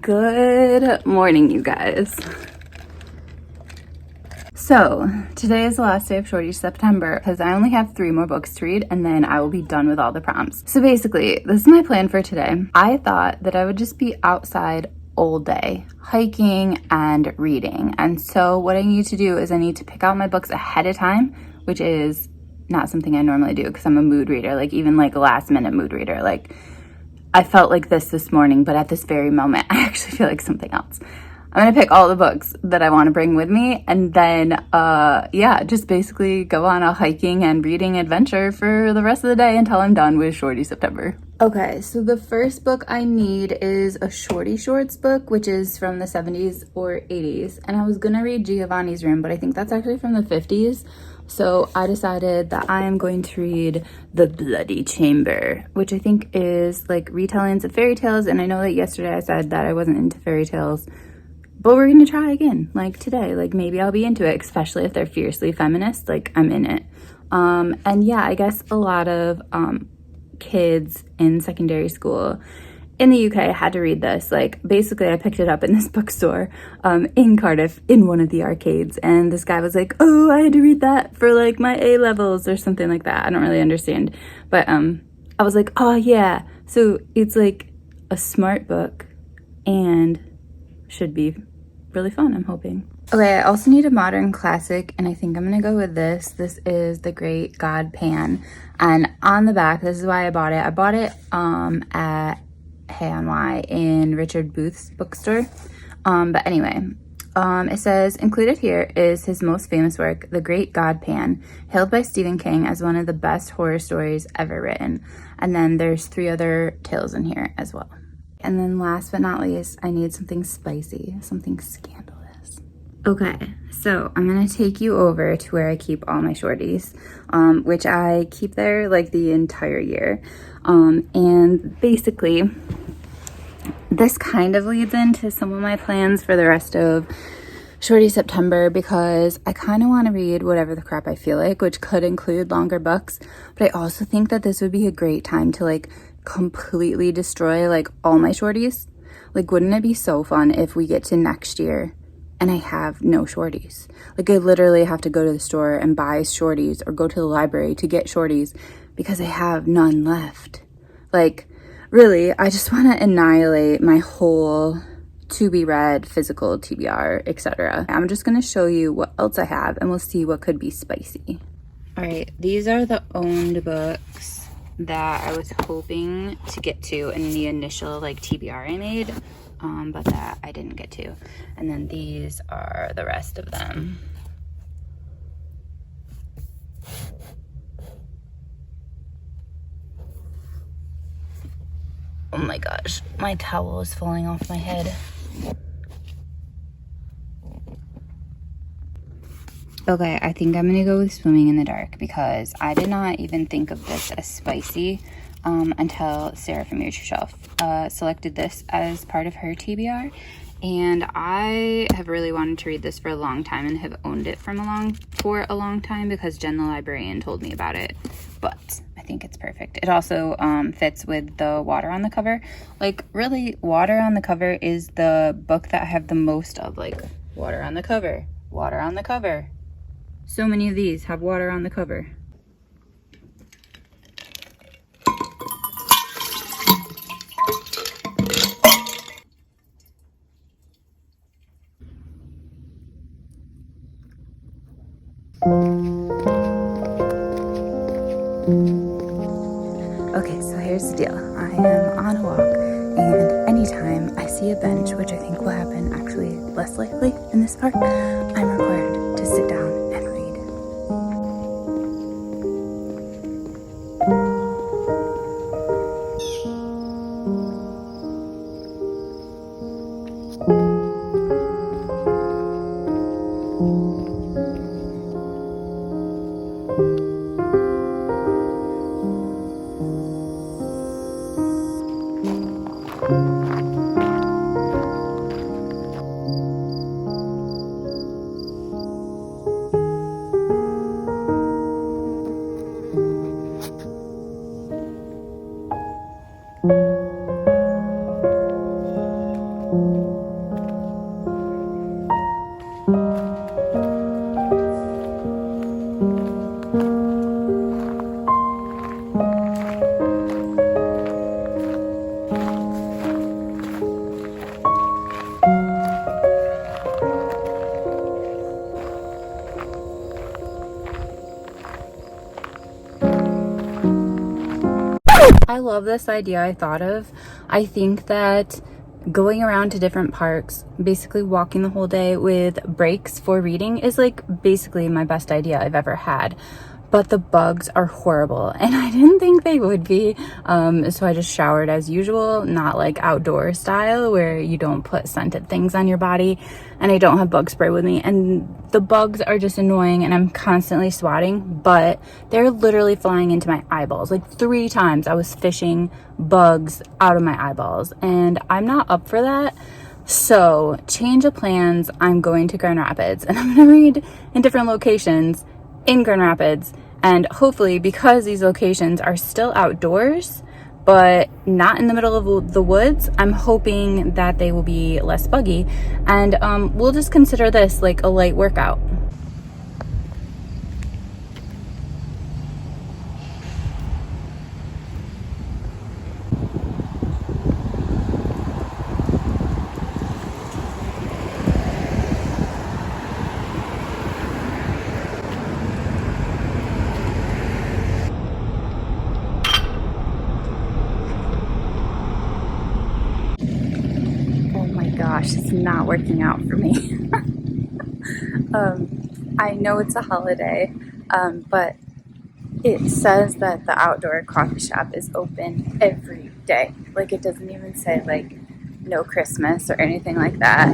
Good morning, you guys. So today is the last day of Shorty September because I only have 3 more books to read and then I will be done with all the prompts. So basically, this is my plan for today. I thought that I would just be outside all day, hiking and reading. And so what I need to do is I need to pick out my books ahead of time, which is not something I normally do because I'm a mood reader, like even like a last minute mood reader. Like I felt like this morning, but at this very moment, I actually feel like something else. I'm gonna pick all the books that I want to bring with me and then, yeah, just basically go on a hiking and reading adventure for the rest of the day until I'm done with Shorty September. Okay, so the first book I need is a Shorty Shorts book, which is from the 70s or 80s. And I was gonna read Giovanni's Room, but I think that's actually from the 50s. So I decided that I am going to read The Bloody Chamber, which I think is like retellings of fairy tales. And I know that yesterday I said that I wasn't into fairy tales, but we're gonna try again, like today. Like maybe I'll be into it, especially if they're fiercely feminist, like I'm in it. And yeah, I guess a lot of kids in secondary school in the UK had to read this. Like basically I picked it up in this bookstore in Cardiff in one of the arcades, and this guy was like, oh, I had to read that for like my A levels or something like that. I don't really understand, but I was like, oh yeah, so it's like a smart book and should be really fun, I'm hoping. Okay, I also need a modern classic, and I think I'm gonna go with this. This is The Great God Pan, and on the back, this is why I bought it. I bought it at Hay-on-Wye in Richard Booth's bookstore. But anyway, it says, included here is his most famous work, The Great God Pan, hailed by Stephen King as one of the best horror stories ever written. And then there's 3 other tales in here as well. And then last but not least, I need something spicy, something scandalous. Okay, so I'm gonna take you over to where I keep all my shorties, which I keep there like the entire year. And basically, this kind of leads into some of my plans for the rest of Shorty September, because I kind of want to read whatever the crap I feel like, which could include longer books, but I also think that this would be a great time to like completely destroy like all my shorties. Like, wouldn't it be so fun if we get to next year and I have no shorties? Like, I literally have to go to the store and buy shorties or go to the library to get shorties because I have none left. Like, really, I just want to annihilate my whole to be read physical TBR, etc. I'm just going to show you what else I have and we'll see what could be spicy. All right, these are the owned books that I was hoping to get to in the initial like TBR I made, but that I didn't get to. And then these are the rest of them. Oh my gosh, my towel is falling off my head. Okay, I think I'm gonna go with Swimming in the Dark because I did not even think of this as spicy until Sarah from Your True Shelf selected this as part of her TBR. And I have really wanted to read this for a long time and have owned it for a long time because Jen the librarian told me about it. But I think it's perfect. It also fits with the water on the cover. Like, really, water on the cover is the book that I have the most of. Like, water on the cover, water on the cover. So many of these have water on the cover. Okay, so here's the deal. I am on a walk, and anytime I see a bench, which I think will happen actually less likely in this park, I'm required to sit down and read. I love this idea I thought of. I think that going around to different parks, basically walking the whole day with breaks for reading, is like basically my best idea I've ever had. But the bugs are horrible, and I didn't think they would be, so I just showered as usual, not like outdoor style where you don't put scented things on your body, and I don't have bug spray with me, and the bugs are just annoying, and I'm constantly swatting, but they're literally flying into my eyeballs. Like 3 times I was fishing bugs out of my eyeballs, and I'm not up for that. So change of plans, I'm going to Grand Rapids, and I'm gonna read in different locations in Grand Rapids, and hopefully, because these locations are still outdoors but not in the middle of the woods, I'm hoping that they will be less buggy, and we'll just consider this like a light workout. Gosh, it's not working out for me. I know it's a holiday, but it says that the outdoor coffee shop is open every day. Like, it doesn't even say like no Christmas or anything like that.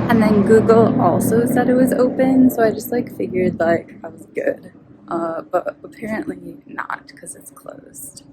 And then Google also said it was open, so I just like figured like I was good. But apparently not, because it's closed.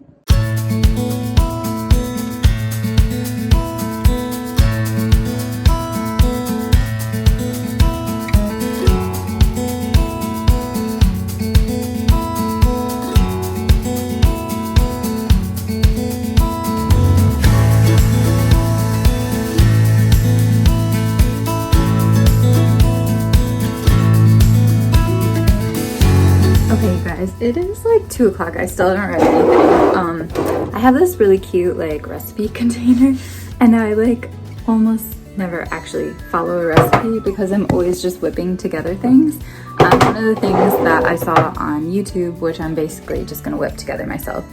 It is like 2 o'clock. I still haven't read anything. I have this really cute like recipe container, and I like almost never actually follow a recipe because I'm always just whipping together things. One of the things that I saw on YouTube, which I'm basically just gonna whip together myself,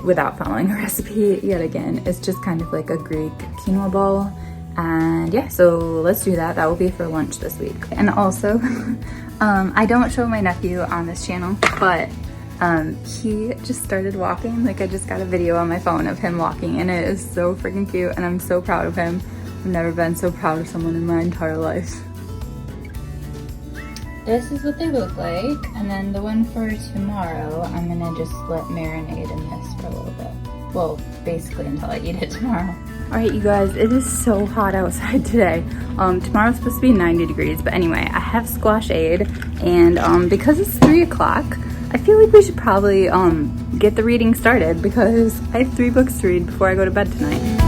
without following a recipe yet again, is just kind of like a Greek quinoa bowl. And yeah, so let's do that. That will be for lunch this week. And also, I don't show my nephew on this channel, but he just started walking. Like, I just got a video on my phone of him walking, and it is so freaking cute, and I'm so proud of him. I've never been so proud of someone in my entire life. This is what they look like, and then the one for tomorrow, I'm gonna just let marinate in this for a little bit. Well, basically until I eat it tomorrow. All right, you guys, it is so hot outside today. Tomorrow's supposed to be 90 degrees, but anyway, I have squash aid, and because it's 3 o'clock, I feel like we should probably get the reading started because I have 3 books to read before I go to bed tonight.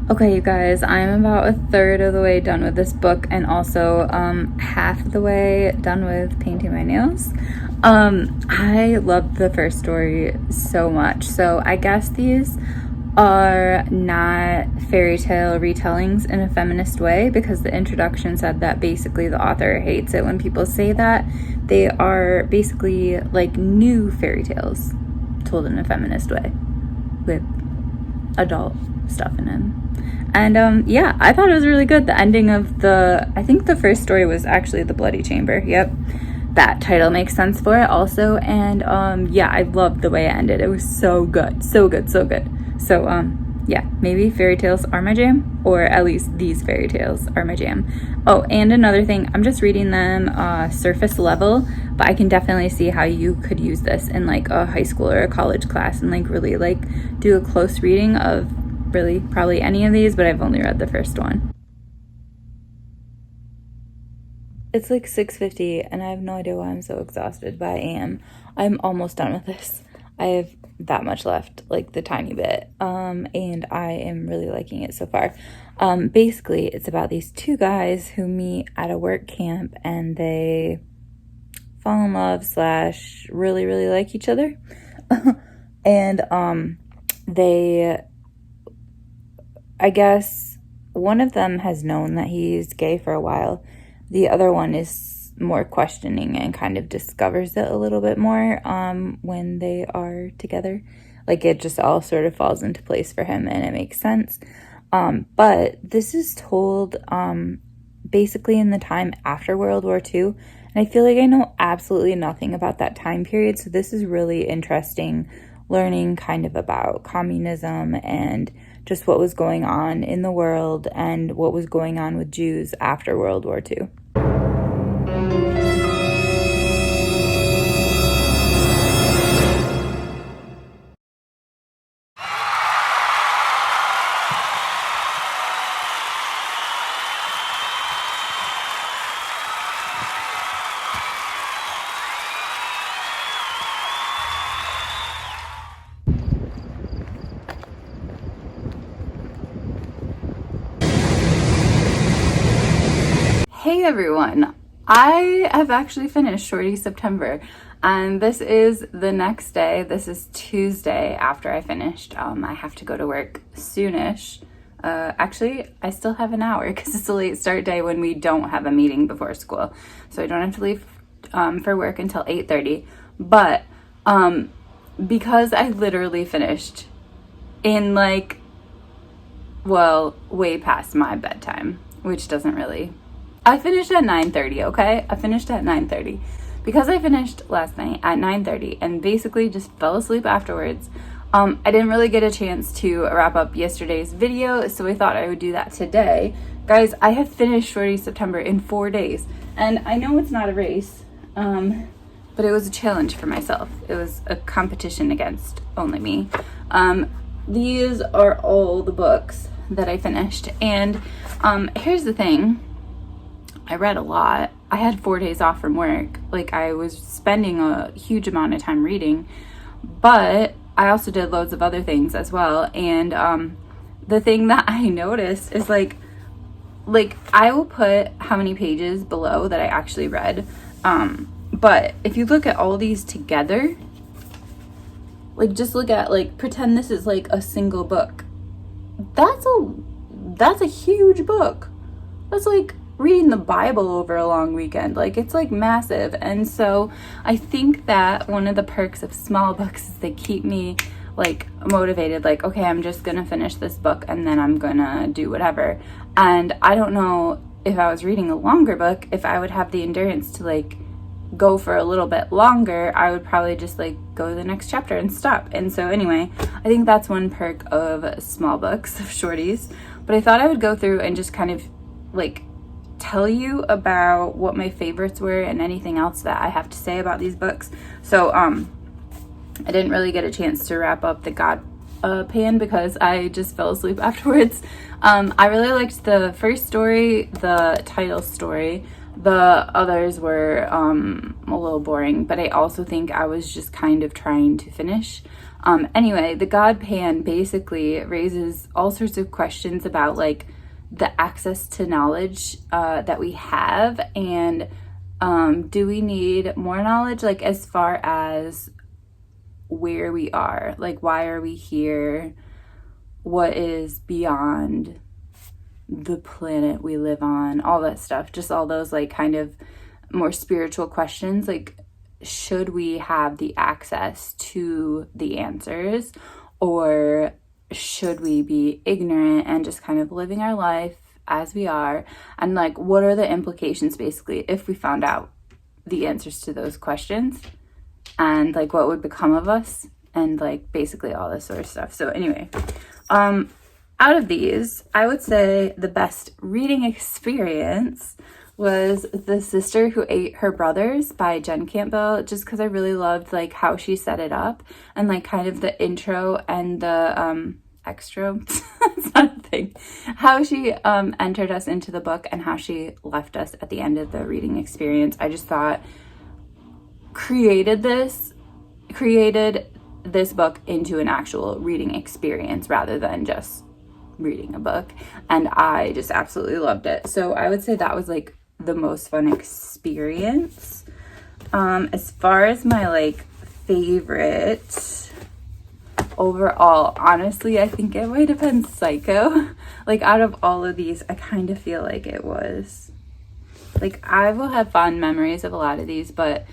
Okay, you guys, I'm about a third of the way done with this book, and also half the way done with painting my nails. I loved the first story so much. So I guess these are not fairy tale retellings in a feminist way, because the introduction said that basically the author hates it when people say that. They are basically like new fairy tales told in a feminist way with adult stuff in them. And yeah, I thought it was really good. The ending of I think the first story was actually The Bloody Chamber. Yep, that title makes sense for it also. And yeah, I loved the way it ended. It was so good, so good, so good. So yeah, maybe fairy tales are my jam, or at least these fairy tales are my jam. Oh, and another thing, I'm just reading them surface level, but I can definitely see how you could use this in like a high school or a college class and like really like do a close reading of really probably any of these, but I've only read the first one. It's like 6:50 and I have no idea why I'm so exhausted, but I am. I'm almost done with this. I have that much left, like the tiny bit, and I am really liking it so far. Basically, it's about these two guys who meet at a work camp and they fall in love / really, really like each other. And I guess one of them has known that he's gay for a while. The other one is more questioning and kind of discovers it a little bit more when they are together. Like, it just all sort of falls into place for him and it makes sense. But this is told basically in the time after World War II. And I feel like I know absolutely nothing about that time period. So this is really interesting, learning kind of about communism and just what was going on in the world and what was going on with Jews after World War II. Hey everyone, I have actually finished Shorty September, and this is the next day. This is Tuesday after I finished. I have to go to work soonish. Actually, I still have an hour because it's a late start day when we don't have a meeting before school. So I don't have to leave for work until 8:30. But because I literally finished in way past my bedtime, which doesn't really... I finished at 9:30, okay? I finished at 9:30. Because I finished last night at 9:30 and basically just fell asleep afterwards, I didn't really get a chance to wrap up yesterday's video, so I thought I would do that today. Guys, I have finished Shorty September in 4 days, and I know it's not a race, but it was a challenge for myself. It was a competition against only me. These are all the books that I finished, and here's the thing. I read a lot. I had 4 days off from work. Like, I was spending a huge amount of time reading, but I also did loads of other things as well. And the thing that I noticed is like I will put how many pages below that I actually read. But if you look at all these together, like, just look at, like, pretend this is like a single book. That's a huge book. That's like reading the Bible over a long weekend. Like, it's like massive. And so I think that one of the perks of small books is they keep me like motivated, like, okay, I'm just gonna finish this book and then I'm gonna do whatever. And I don't know if I was reading a longer book, if I would have the endurance to like go for a little bit longer. I would probably just like go to the next chapter and stop. And so anyway, I think that's one perk of small books, of shorties. But I thought I would go through and just kind of like tell you about what my favorites were and anything else that I have to say about these books. So I didn't really get a chance to wrap up the God Pan because I just fell asleep afterwards. I really liked the first story, the title story. The others were a little boring, but I also think I was just kind of trying to finish. Anyway, the God Pan basically raises all sorts of questions about like the access to knowledge that we have, and do we need more knowledge, like as far as where we are, like why are we here, what is beyond the planet we live on, all that stuff, just all those like kind of more spiritual questions. Like, should we have the access to the answers, or should we be ignorant and just kind of living our life as we are? And like, what are the implications basically if we found out the answers to those questions, and like what would become of us, and like basically all this sort of stuff. So anyway, out of these, I would say the best reading experience was The Sister Who Ate Her Brothers by Jen Campbell, just because I really loved like how she set it up and like kind of the intro and the extra. It's not a thing. How she entered us into the book and how she left us at the end of the reading experience, I just thought created this book into an actual reading experience rather than just reading a book, and I just absolutely loved it. So I would say that was like the most fun experience. As far as my like favorite overall, honestly, I think it might have been Psycho. Like out of all of these, I kind of feel like it was. Like I will have fond memories of a lot of these, but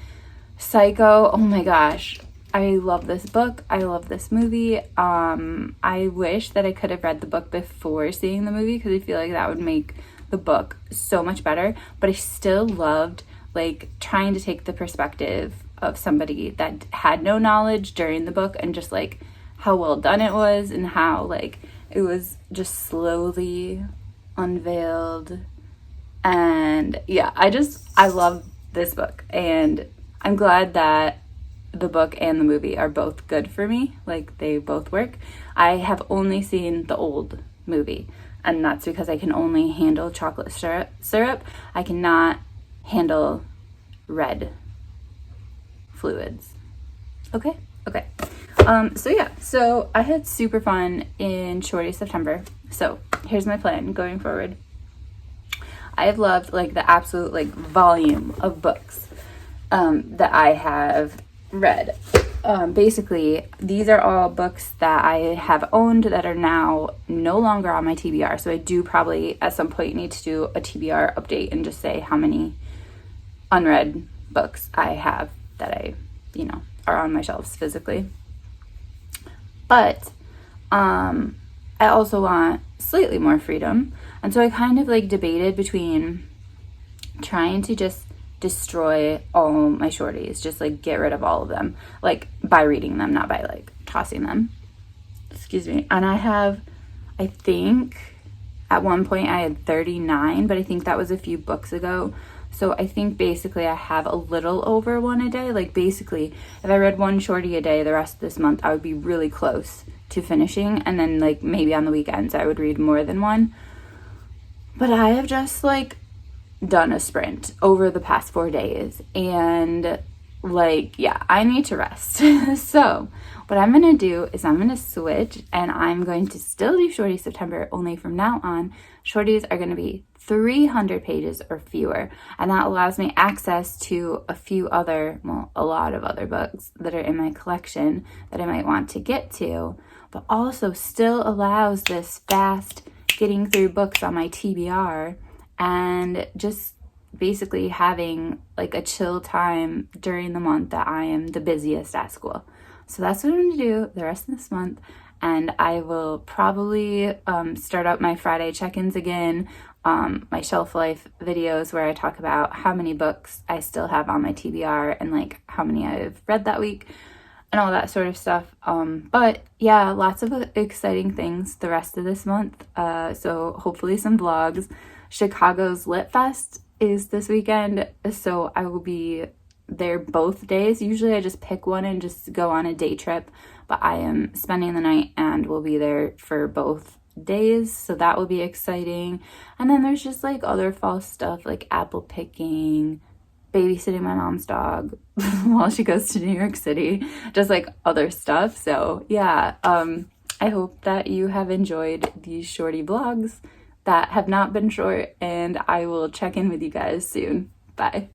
Psycho, oh my gosh, I love this book. I love this movie. I wish that I could have read the book before seeing the movie because I feel like that would make the book so much better. But I still loved like trying to take the perspective of somebody that had no knowledge during the book and just like how well done it was and how like it was just slowly unveiled. And yeah, I love this book, and I'm glad that the book and the movie are both good for me. Like they both work. I have only seen the old movie, and that's because I can only handle chocolate syrup. I cannot handle red fluids. Okay. So yeah, so I had super fun in Shorty September. So here's my plan going forward. I have loved like the absolute like volume of books that I have read. Basically, these are all books that I have owned that are now no longer on my TBR. So I do probably at some point need to do a TBR update and just say how many unread books I have that I, are on my shelves physically. But I also want slightly more freedom. And so I kind of like debated between trying to just destroy all my shorties, just like get rid of all of them, like by reading them, not by like tossing them. Excuse me. And I think at one point I had 39, but I think that was a few books ago. So I think basically I have a little over one a day. Like basically if I read one shorty a day the rest of this month, I would be really close to finishing. And then like maybe on the weekends I would read more than one. But I have just like done a sprint over the past 4 days, and like, yeah, I need to rest. So what I'm going to do is I'm going to switch, and I'm going to still do Shorty September, only from now on, shorties are going to be 300 pages or fewer. And that allows me access to a lot of other books that are in my collection that I might want to get to, but also still allows this fast getting through books on my TBR and just basically having like a chill time during the month that I am the busiest at school. So that's what I'm going to do the rest of this month. And I will probably start up my Friday check-ins again, my shelf life videos where I talk about how many books I still have on my TBR and like how many I've read that week and all that sort of stuff. But yeah, lots of exciting things the rest of this month. So hopefully some vlogs. Chicago's Lit Fest is this weekend, so I will be there both days. Usually I just pick one and just go on a day trip, but I am spending the night and will be there for both days, so that will be exciting. And then there's just like other fall stuff like apple picking, babysitting my mom's dog while she goes to New York City, just like other stuff. So yeah, I hope that you have enjoyed these shorty vlogs that have not been short, and I will check in with you guys soon. Bye.